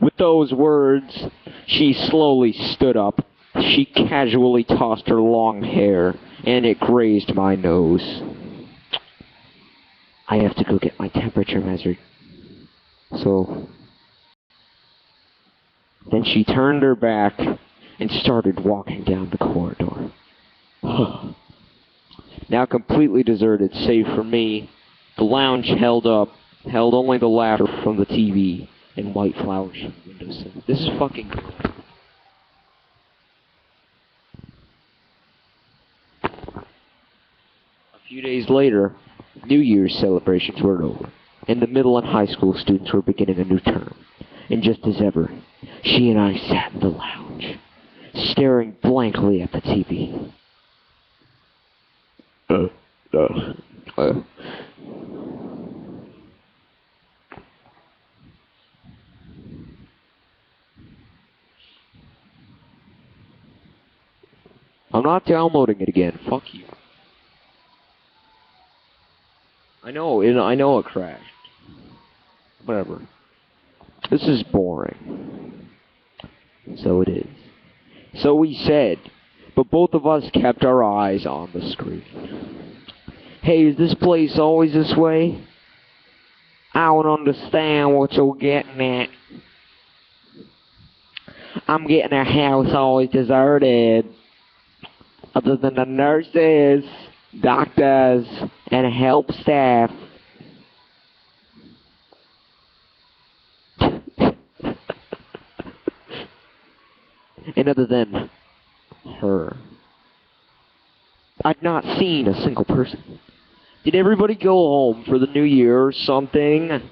With those words, she slowly stood up. She casually tossed her long hair, and it grazed my nose. I have to go get my temperature measured. So, then she turned her back and started walking down the corridor. Now completely deserted, save for me, the lounge held only the laughter from the TV and white flowers on the windowsill. This is fucking cool. A few days later, New Year's celebrations were over, and the middle and high school students were beginning a new term. And just as ever, she and I sat in the lounge, staring blankly at the TV. I'm not downloading it again. Fuck you. I know it crashed. Whatever. This is boring. So it is. So we said, but both of us kept our eyes on the screen. Hey, is this place always this way? I don't understand what you're getting at. I'm getting our house always deserted. Other than the nurses, doctors, and help staff. And other than her, I'd not seen a single person. Did everybody go home for the new year or something?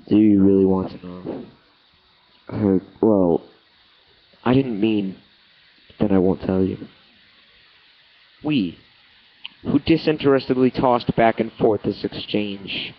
Do you really want to know? Well, I didn't mean that I won't tell you. We, who disinterestedly tossed back and forth this exchange,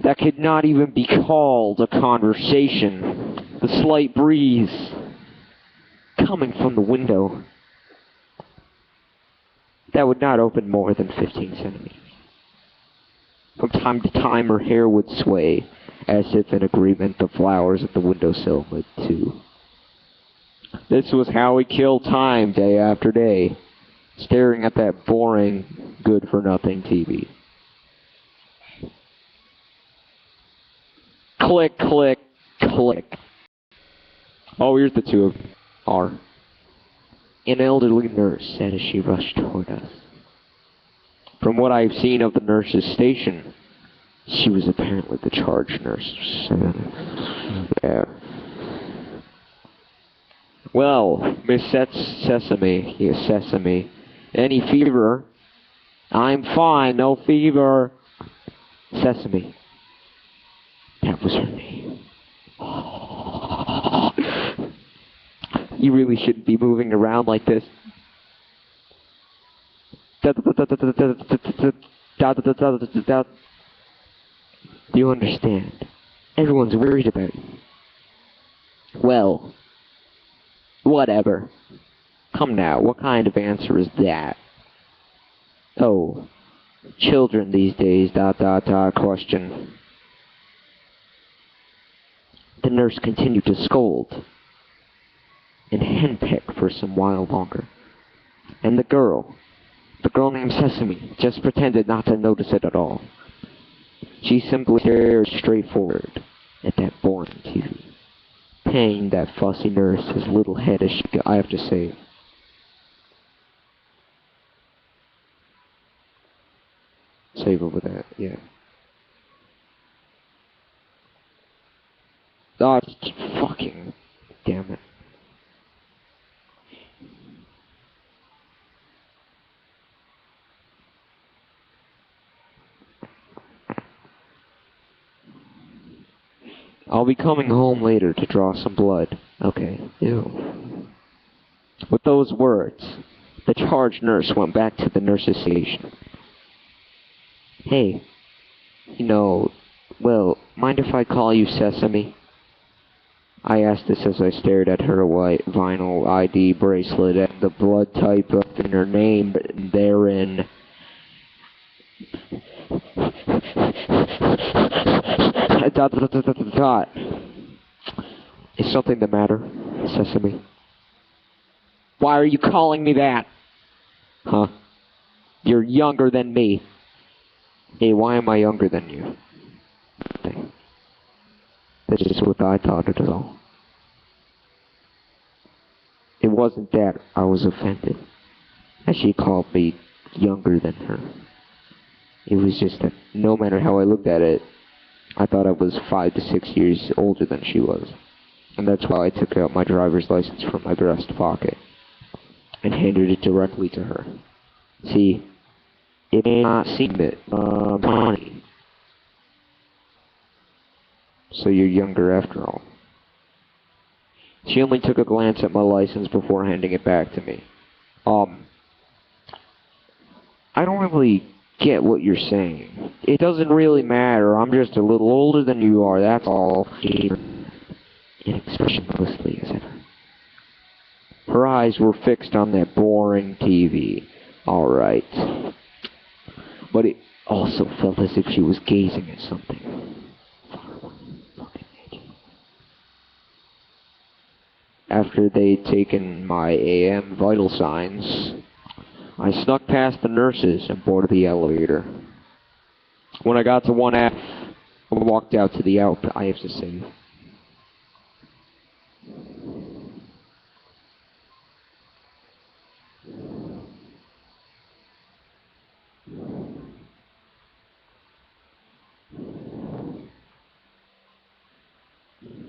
that could not even be called a conversation, the slight breeze coming from the window that would not open more than 15 centimeters. From time to time, her hair would sway, as if in agreement the flowers at the windowsill would too. This was how we killed time day after day, staring at that boring, good-for-nothing TV. Click, click, click. Oh, here's the two of them. An elderly nurse said as she rushed toward us. From what I've seen of the nurse's station, she was apparently the charge nurse. Yeah. Well, Miss Sesame, any fever? I'm fine, no fever. Sesame. That was her name. You really shouldn't be moving around like this. Do you understand? Everyone's worried about you. Well, whatever. Come now, what kind of answer is that? Oh, children these days, question. The nurse continued to scold and henpeck for some while longer. And the girl named Sesame, just pretended not to notice it at all. She simply stared straight forward at that boring TV, paying that fussy nurse as little head as she could, I have to say. Save over that, yeah. Oh, fucking damn it. I'll be coming home later to draw some blood. Okay. Ew. With those words, the charge nurse went back to the nurse's station. Hey, mind if I call you Sesame? I asked this as I stared at her white vinyl ID bracelet and the blood type in her name written therein. Dot. Is something the matter, Sesame? Why are you calling me that? Huh? You're younger than me. Hey, why am I younger than you? That's just what I thought at all. It wasn't that I was offended that she called me younger than her. It was just that no matter how I looked at it, I thought I was 5 to 6 years older than she was. And that's why I took out my driver's license from my breast pocket and handed it directly to her. See, it may not seem it, funny. So you're younger after all. She only took a glance at my license before handing it back to me. I don't really get what you're saying. It doesn't really matter. I'm just a little older than you are, that's all. Inexpressionlessly as ever. Her eyes were fixed on that boring TV. Alright. But it also felt as if she was gazing at something. After they'd taken my AM vital signs, I snuck past the nurses and boarded the elevator. When I got to 1F, I walked out to the I have to say.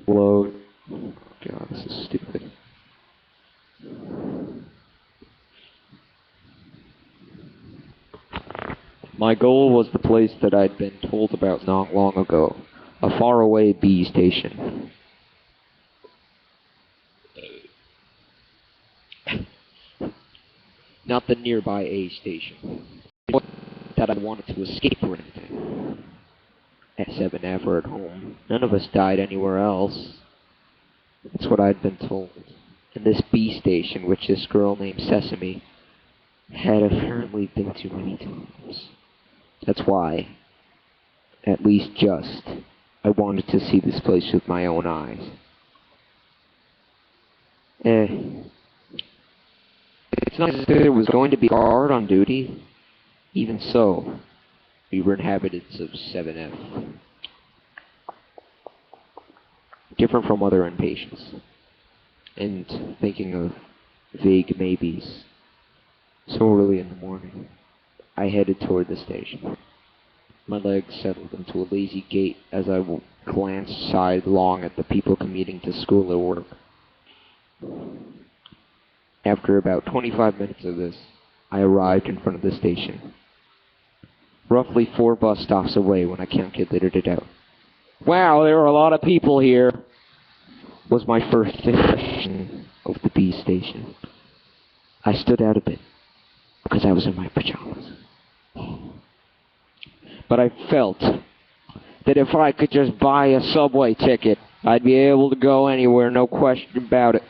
Load. God, this is stupid. My goal was the place that I'd been told about not long ago, a faraway B station. Not the nearby A station. That I wanted to escape or anything. At 7F or at home. None of us died anywhere else. That's what I'd been told. And this B station, which this girl named Sesame had apparently been to many times. That's why, at least just, I wanted to see this place with my own eyes. It's not as if there was going to be a guard on duty. Even so, we were inhabitants of 7F. Different from other inpatients. And thinking of vague maybes. So early in the morning, I headed toward the station. My legs settled into a lazy gait as I glanced sidelong at the people commuting to school or work. After about 25 minutes of this, I arrived in front of the station. Roughly 4 bus stops away when I calculated it out. Wow, there are a lot of people here, was my first impression of the B station. I stood out a bit, because I was in my pajamas. But I felt that if I could just buy a subway ticket, I'd be able to go anywhere, no question about it.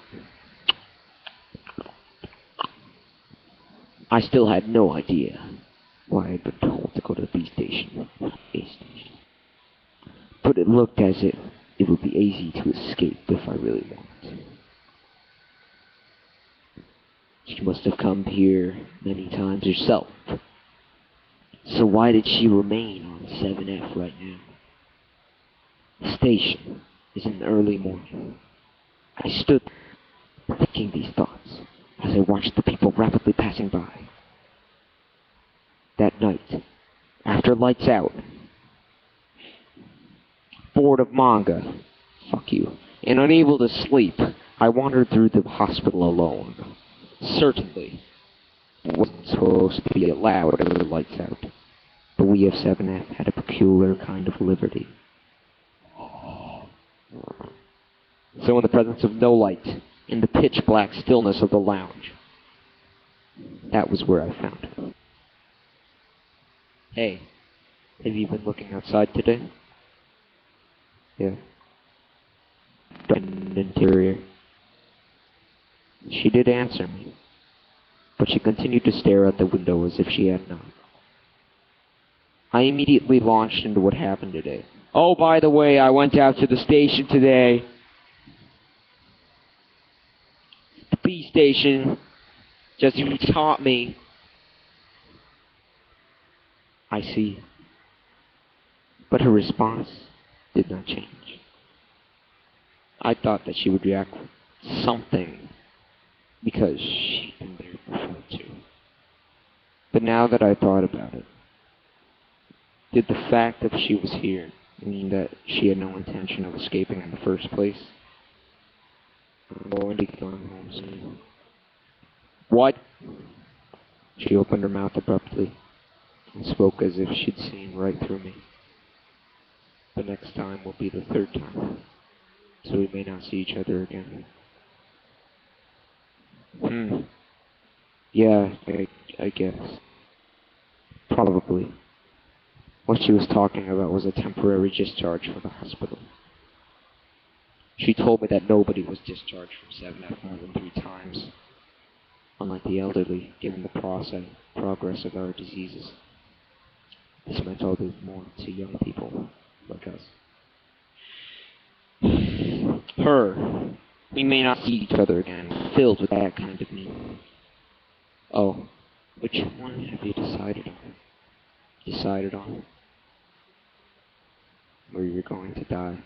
I still had no idea why I'd been told to go to the B station, not A station. But it looked as if it would be easy to escape if I really wanted to. She must have come here many times herself. So why did she remain on 7F right now? The station is in the early morning. I stood thinking these thoughts as I watched the people rapidly passing by. That night, after lights out, bored of manga, fuck you, and unable to sleep, I wandered through the hospital alone. Certainly, it wasn't supposed to be allowed with the lights out, but we of 7F had a peculiar kind of liberty. So in the presence of no light, in the pitch-black stillness of the lounge, that was where I found it. Hey, have you been looking outside today? Yeah. Interior. She did answer me, but she continued to stare out the window as if she had not. I immediately launched into what happened today. Oh, by the way, I went out to the station today. The B station. Just you taught me. I see. But her response did not change. I thought that she would react with something, because she'd been there before too. But now that I thought about it, did the fact that she was here mean that she had no intention of escaping in the first place? I'm going to be going home soon. What? She opened her mouth abruptly and spoke as if she'd seen right through me. The next time will be the third time, so we may not see each other again. Yeah, I guess. Probably. What she was talking about was a temporary discharge from the hospital. She told me that nobody was discharged from 7F more than 3 times. Unlike the elderly, given the progress of our diseases. This meant all the more to young people like us. Her. We may not see each other again, filled with that kind of meaning. Oh, which one have you decided on? Decided on? Where you're going to die?